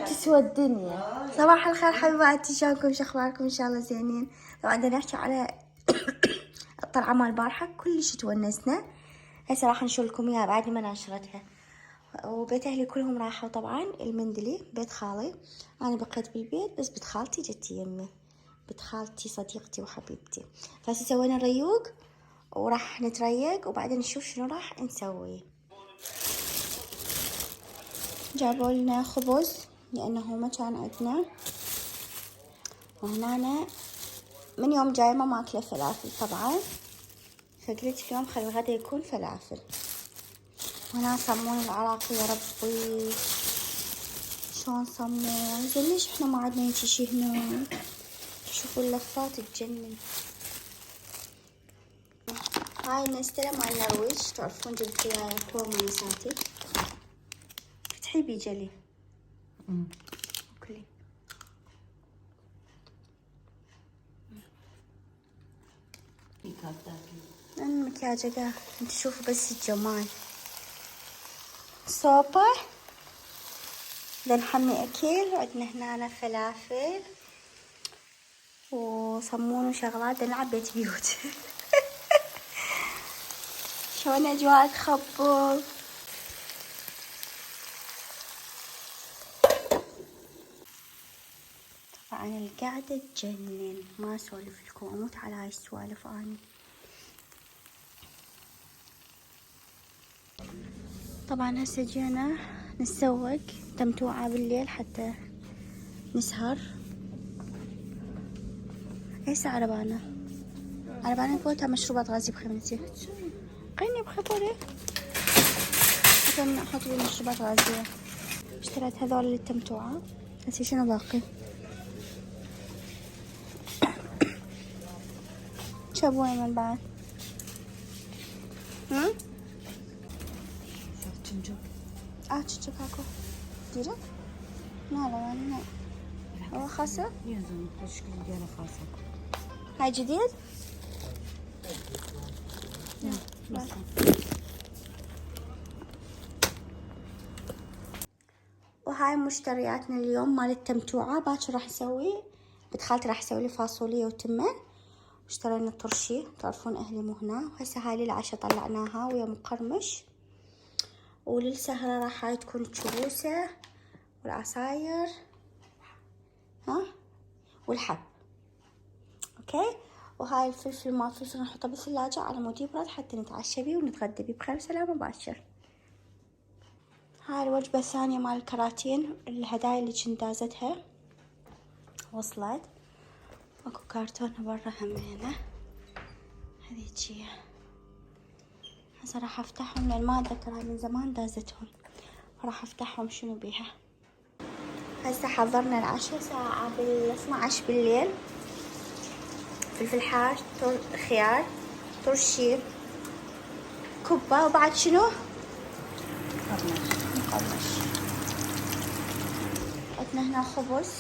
تسوى الدنيا. صباح الخير حبيباتي، شلونكم؟ شو اخباركم؟ ان شاء الله زينين. طبعا بدنا نحكي على الطلعة مال البارحة، كلش تونسنا. هسه راح نشوف لكم اياها بعد ما نشرتها. وبيت اهلي كلهم راحوا طبعا المندلي بيت خالي. انا بقيت بالبيت، بس بنت خالتي جت يمي، بنت خالتي صديقتي وحبيبتي. فهسه سوينا ريوق وراح نتريق وبعدين نشوف شنو راح نسوي. جابوا لنا خبز لانه ما كان عندنا، وهنا من يوم جاي ما ماكله فلافل طبعا، فقلت اليوم خلي الغدا يكون فلافل. وهنا صمون العراقي، يا ربي شلون صمون. زين ليش احنا ما عندنا هيجي شي هنا؟ شوفوا اللفات تجنن. هاي المستلة مال نرويج، تعرفون جبت وياي فوق منساتي. فتحي بيجلي وكلي. المكياج قاعد انت شوفوا بس الجمال. صوبة لنحمي اكل. عندنا هنا فلافل وصمون وشغلات. نلعب بيت بيوت. شلون اجواء تخبل. طبعا القعدة تجنن، ما اسولف لكم، اموت على هاي السوالف اني. طبعا هسه جينا نتسوق تمتوعة بالليل حتى نسهر. هسه عربانا فوتها مشروبات غازي بخيمتي. قيني بخبري حتى نحط لي مشروبات غازية. اشتريت هذول للتمتوعة. هسه شنو باقي؟ شابوي من بعد. تشنجو اكو جديدة؟ لا ما هو خاصة؟ يزن الشكل ديالها خاصة. هاي جديد؟ بس. وهاي مشترياتنا اليوم مال التمتوعة. باكر راح نسوي، بنت خالتي راح تسوي لي فاصوليا وتمن. اشترينا الترشي، تعرفون اهلي مو هنا. وهسه هاي للعشاء طلعناها ويا مقرمش. وللسهرة راح هاي تكون الكبوسة والعصاير والحب. اوكي. وهاي الفلفل ما فلفل نحطه بالثلاجة على مود يبرد حتى نتعشى بيه ونتغدى بيه بخير وسلامة باكر. هاي الوجبة الثانية مال الكراتين، الهدايا اللي كنت دازتها وصلت. اكو كارتون برا همينة هذيجي. هسه راح افتحهم لان ما اتذكر، هاي من زمان دازتهم، راح افتحهم شنو بيها. هسه حضرنا العشاء ساعة 12 بالليل. فلفل حار، خيار، ترشي، كبة، وبعد شنو؟ مقرمش. عندنا هنا خبز